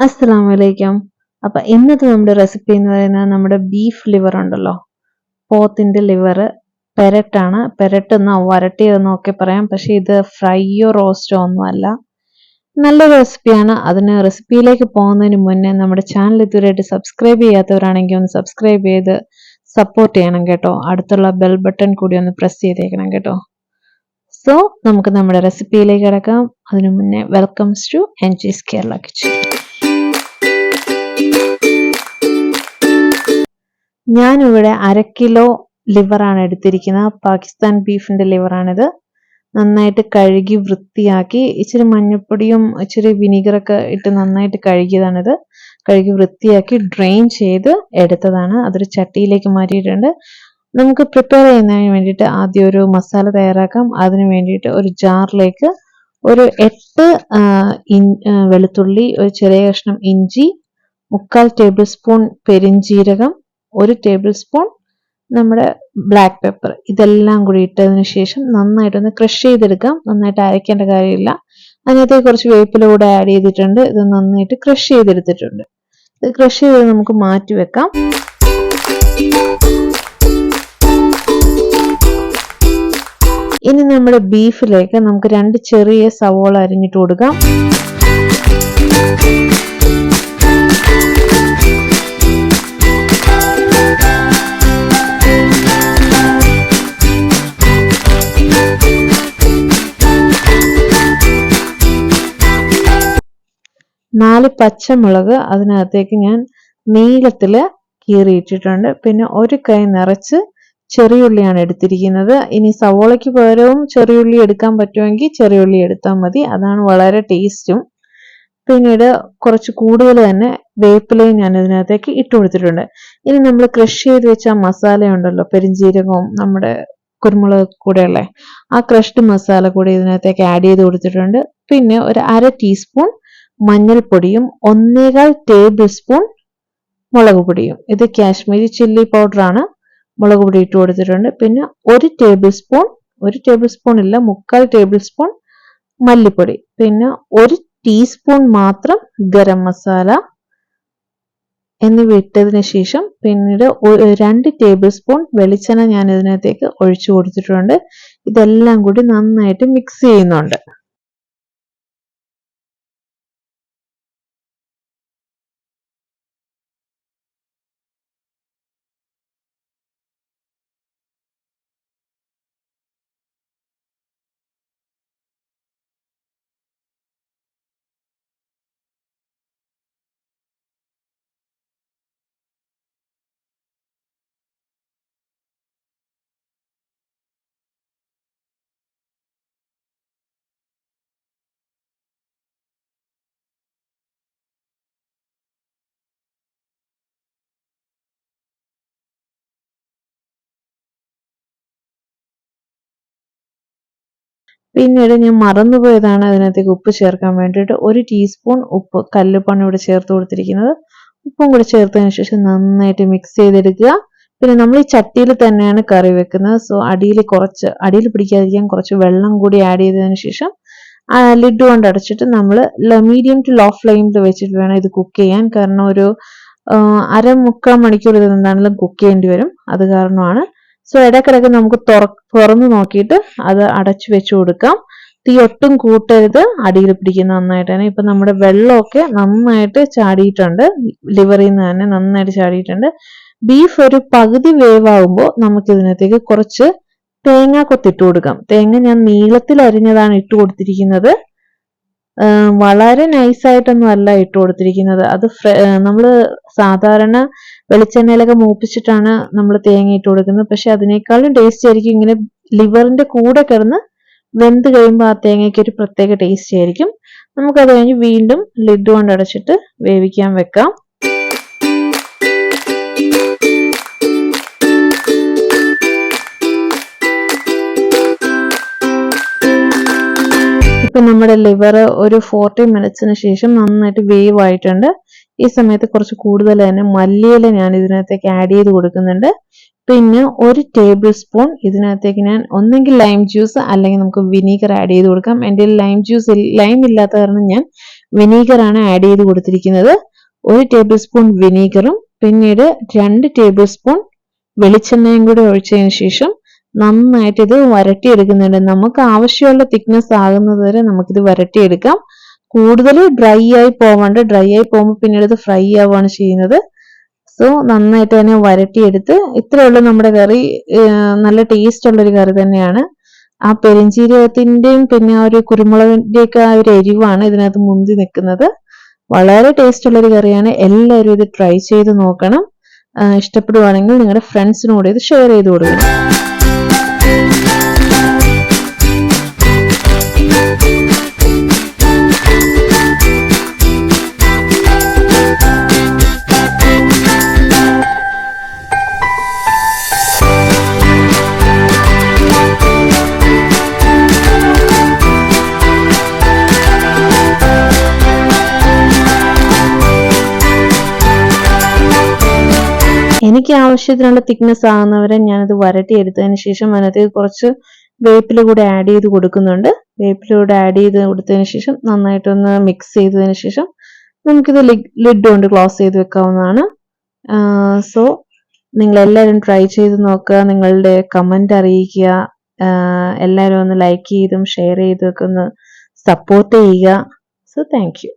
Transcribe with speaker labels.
Speaker 1: അസ്സലാമലൈക്കും. അപ്പൊ ഇന്നത്തെ നമ്മുടെ റെസിപ്പി എന്ന് പറയുന്നത് നമ്മുടെ ബീഫ് ലിവർ ഉണ്ടല്ലോ, പോത്തിന്റെ ലിവർ പെരട്ടാണ്. പെരട്ടെന്നോ വരട്ടിയതെന്നോ ഒക്കെ പറയാം, പക്ഷെ ഇത് ഫ്രൈയോ റോസ്റ്റോ ഒന്നും അല്ല. നല്ലൊരു റെസിപ്പിയാണ്. അതിന് റെസിപ്പിയിലേക്ക് പോകുന്നതിന് മുന്നേ നമ്മുടെ ചാനൽ ഇതുവരെയായിട്ട് സബ്സ്ക്രൈബ് ചെയ്യാത്തവരാണെങ്കിൽ ഒന്ന് സബ്സ്ക്രൈബ് ചെയ്ത് സപ്പോർട്ട് ചെയ്യണം കേട്ടോ. അടുത്തുള്ള ബെൽ ബട്ടൺ കൂടി ഒന്ന് പ്രസ് ചെയ്തേക്കണം കേട്ടോ. സോ നമുക്ക് നമ്മുടെ റെസിപ്പിയിലേക്ക് കിടക്കാം. അതിനു മുന്നേ വെൽക്കംസ് ടു എൻജീസ് കേരള കിച്ചൺ. ഞാനിവിടെ 1/2 കിലോ ലിവറാണ് എടുത്തിരിക്കുന്നത്. പാകിസ്ഥാൻ ബീഫിന്റെ ലിവറാണിത്. നന്നായിട്ട് കഴുകി വൃത്തിയാക്കി ഇച്ചിരി മഞ്ഞൾപ്പൊടിയും ഇച്ചിരി വിനീഗറൊക്കെ ഇട്ട് നന്നായിട്ട് കഴുകിയതാണിത്. കഴുകി വൃത്തിയാക്കി ഡ്രെയിൻ ചെയ്ത് എടുത്തതാണ്. അതൊരു ചട്ടിയിലേക്ക് മാറ്റിയിട്ടുണ്ട്. നമുക്ക് പ്രിപ്പയർ ചെയ്യുന്നതിന് വേണ്ടിയിട്ട് ആദ്യം ഒരു മസാല തയ്യാറാക്കാം. അതിന് വേണ്ടിയിട്ട് ഒരു ജാറിലേക്ക് ഒരു 8 വെളുത്തുള്ളി, ഒരു ചെറിയ കഷ്ണം ഇഞ്ചി, 3/4 ടേബിൾ സ്പൂൺ പെരിഞ്ജീരകം, 1 ടേബിൾ സ്പൂൺ നമ്മുടെ ബ്ലാക്ക് പെപ്പർ, ഇതെല്ലാം കൂടി ഇട്ടതിന് ശേഷം നന്നായിട്ടൊന്ന് ക്രഷ് ചെയ്തെടുക്കാം. നന്നായിട്ട് അരയ്ക്കേണ്ട കാര്യമില്ല. അതിനകത്തേക്ക് കുറച്ച് വേപ്പില കൂടെ ആഡ് ചെയ്തിട്ടുണ്ട്. ഇത് നന്നായിട്ട് ക്രഷ് ചെയ്തെടുത്തിട്ടുണ്ട്. ഇത് ക്രഷ് ചെയ്ത് നമുക്ക് മാറ്റി വെക്കാം. ഇനി നമ്മുടെ ബീഫിലേക്ക് നമുക്ക് 2 ചെറിയ സവോള അരിഞ്ഞിട്ട് കൊടുക്കാം. നാല് പച്ചമുളക് അതിനകത്തേക്ക് ഞാൻ നീളത്തില് കീറിയിട്ടിട്ടുണ്ട്. പിന്നെ ഒരു കൈ നിറച്ച് ചെറിയുള്ളിയാണ് എടുത്തിരിക്കുന്നത്. ഇനി സവോളയ്ക്ക് പകരവും ചെറിയുള്ളി എടുക്കാൻ പറ്റുമെങ്കിൽ ചെറിയുള്ളി എടുത്താൽ മതി, അതാണ് വളരെ ടേസ്റ്റും. പിന്നീട് കുറച്ച് കൂടുതൽ തന്നെ വേപ്പിലയും ഞാൻ ഇതിനകത്തേക്ക് ഇട്ട് കൊടുത്തിട്ടുണ്ട്. ഇനി നമ്മൾ ക്രഷ് ചെയ്ത് വെച്ച മസാല ഉണ്ടല്ലോ, പെരിഞ്ജീരകവും നമ്മുടെ കുരുമുളക് കൂടെയുള്ള ആ ക്രഷ്ഡ് മസാല കൂടി ഇതിനകത്തേക്ക് ആഡ് ചെയ്ത് കൊടുത്തിട്ടുണ്ട്. പിന്നെ ഒരു 1/2 ടീസ്പൂൺ മഞ്ഞൾപ്പൊടിയും 1/4 ടേബിൾ സ്പൂൺ മുളക് പൊടിയും, ഇത് കാശ്മീരി ചില്ലി പൗഡറാണ്, മുളക് പൊടി ഇട്ട് കൊടുത്തിട്ടുണ്ട്. പിന്നെ 1 ടേബിൾ സ്പൂൺ ഇല്ല, 3/4 ടേബിൾ സ്പൂൺ മല്ലിപ്പൊടി, പിന്നെ 1 ടീസ്പൂൺ മാത്രം ഗരം മസാല എന്നിവ ഇട്ടതിന് ശേഷം പിന്നീട് 2 ടേബിൾ സ്പൂൺ വെളിച്ചെണ്ണ ഞാൻ ഇതിനകത്തേക്ക് ഒഴിച്ചു കൊടുത്തിട്ടുണ്ട്. ഇതെല്ലാം കൂടി നന്നായിട്ട് മിക്സ് ചെയ്യുന്നുണ്ട്. പിന്നീട് ഞാൻ മറന്നുപോയതാണ് അതിനകത്തേക്ക് ഉപ്പ് ചേർക്കാൻ വേണ്ടിയിട്ട്. 1 ടീസ്പൂൺ ഉപ്പ് കല്ലുപ്പാണ് ഇവിടെ ചേർത്ത് കൊടുത്തിരിക്കുന്നത്. ഉപ്പും കൂടി ചേർത്തതിന് ശേഷം നന്നായിട്ട് മിക്സ് ചെയ്തെടുക്കുക. പിന്നെ നമ്മൾ ഈ ചട്ടിയിൽ തന്നെയാണ് കറി വെക്കുന്നത്. സോ അടിയിൽ പിടിക്കാതിരിക്കാൻ കുറച്ച് വെള്ളം കൂടി ആഡ് ചെയ്തതിന് ശേഷം ലിഡ് കൊണ്ട് അടച്ചിട്ട് നമ്മൾ മീഡിയം ടു ലോ ഫ്ലെയിമിൽ വെച്ചിട്ട് വേണം ഇത് കുക്ക് ചെയ്യാൻ. കാരണം ഒരു 1/2-3/4 മണിക്കൂർ ഇത് എന്താണെങ്കിലും കുക്ക് ചെയ്യേണ്ടി വരും. അത് കാരണമാണ്. സോ ഇടയ്ക്കിടയ്ക്ക് നമുക്ക് തുറന്നു നോക്കിയിട്ട് അത് അടച്ചു വെച്ച് കൊടുക്കാം. തീ ഒട്ടും കൂട്ടരുത്, അടിയിൽ പിടിക്കുന്ന നന്നായിട്ട് തന്നെ. ഇപ്പൊ നമ്മുടെ വെള്ളമൊക്കെ നന്നായിട്ട് ചാടിയിട്ടുണ്ട്, ലിവറിൽ നിന്ന് തന്നെ നന്നായിട്ട് ചാടിയിട്ടുണ്ട്. ബീഫ് ഒരു പകുതി വേവാകുമ്പോൾ നമുക്ക് ഇതിനകത്തേക്ക് കുറച്ച് തേങ്ങ കൊത്തിട്ട് കൊടുക്കാം. തേങ്ങ ഞാൻ നീളത്തിൽ അരിഞ്ഞതാണ് ഇട്ട് കൊടുത്തിരിക്കുന്നത്. വളരെ നൈസായിട്ടൊന്നും അല്ല ഇട്ട് കൊടുത്തിരിക്കുന്നത്. അത് നമ്മൾ സാധാരണ വെളിച്ചെണ്ണയിലൊക്കെ മൂപ്പിച്ചിട്ടാണ് നമ്മൾ തേങ്ങ ഇട്ട് കൊടുക്കുന്നത്. പക്ഷെ അതിനേക്കാളും ടേസ്റ്റ് ആയിരിക്കും ഇങ്ങനെ ലിവറിന്റെ കൂടെ കിടന്ന് വെന്ത് കഴിയുമ്പോൾ ആ തേങ്ങയ്ക്ക് ഒരു പ്രത്യേക ടേസ്റ്റ് ആയിരിക്കും. നമുക്കത് കഴിഞ്ഞ് വീണ്ടും ലിഡ് കൊണ്ട് അടച്ചിട്ട് വേവിക്കാൻ വെക്കാം. ഇപ്പൊ നമ്മുടെ ലിവർ ഒരു 40 മിനിറ്റ്സിന് ശേഷം നന്നായിട്ട് വേവ് ആയിട്ടുണ്ട്. ഈ സമയത്ത് കുറച്ച് കൂടുതൽ തന്നെ മല്ലിയില ഞാൻ ഇതിനകത്തേക്ക് ആഡ് ചെയ്ത് കൊടുക്കുന്നുണ്ട്. പിന്നെ 1 ടേബിൾ സ്പൂൺ ഇതിനകത്തേക്ക് ഞാൻ ഒന്നെങ്കിൽ ലൈം ജ്യൂസ് അല്ലെങ്കിൽ നമുക്ക് വിനീഗർ ആഡ് ചെയ്ത് കൊടുക്കാം. എൻ്റെ ലൈം ഇല്ലാത്ത കാരണം ഞാൻ വിനീഗറാണ് ആഡ് ചെയ്ത് കൊടുത്തിരിക്കുന്നത്. 1 ടേബിൾ സ്പൂൺ വിനീഗറും പിന്നീട് 2 ടേബിൾ സ്പൂൺ വെളിച്ചെണ്ണയും കൂടി ഒഴിച്ചതിന് ശേഷം നന്നായിട്ട് ഇത് വരട്ടിയെടുക്കുന്നുണ്ട്. നമുക്ക് ആവശ്യമുള്ള തിക്നെസ് ആകുന്നത് വരെ നമുക്കിത് വരട്ടിയെടുക്കാം. കൂടുതൽ ഡ്രൈ ആയി പോവാണ്ട്, ഡ്രൈ ആയി പോകുമ്പോൾ പിന്നീട് ഇത് ഫ്രൈ ആവുകയാണ് ചെയ്യുന്നത്. സോ നന്നായിട്ട് തന്നെ വരട്ടിയെടുത്ത് ഇത്രയേ ഉള്ളൂ നമ്മുടെ കറി. നല്ല ടേസ്റ്റ് ഉള്ളൊരു കറി തന്നെയാണ്. ആ പെരിഞ്ചീരകത്തിന്റെയും പിന്നെ ആ ഒരു കുരുമുളകിന്റെ ഒക്കെ ആ ഒരു എരിവാണ് ഇതിനകത്ത് മുന്തി നിൽക്കുന്നത്. വളരെ ടേസ്റ്റ് ഉള്ളൊരു കറിയാണ്. എല്ലാവരും ഇത് ട്രൈ ചെയ്ത് നോക്കണം. ഇഷ്ടപ്പെടുവാണെങ്കിൽ നിങ്ങളുടെ ഫ്രണ്ട്സിനോട് ഇത് ഷെയർ ചെയ്ത് കൊടുക്കണം. എനിക്ക് ആവശ്യത്തിനുള്ള തിക്നെസ് ആകുന്നവരെ ഞാനത് വരട്ടിയെടുത്തതിന് ശേഷം അതിനകത്ത് കുറച്ച് വേപ്പില കൂടെ ആഡ് ചെയ്ത് കൊടുക്കുന്നുണ്ട്. വേപ്പില കൂടെ ആഡ് ചെയ്ത് കൊടുത്തതിന് ശേഷം നന്നായിട്ടൊന്ന് മിക്സ് ചെയ്തതിന് ശേഷം നമുക്കിത് ലിഡ് കൊണ്ട് ക്ലോസ് ചെയ്ത് വെക്കാവുന്നതാണ്. സോ നിങ്ങളെല്ലാവരും ട്രൈ ചെയ്ത് നോക്കുക. നിങ്ങളുടെ കമന്റ് അറിയിക്കുക. എല്ലാവരും ഒന്ന് ലൈക്ക് ചെയ്തും ഷെയർ ചെയ്തും ഒക്കെ ഒന്ന് സപ്പോർട്ട് ചെയ്യുക. So thank you.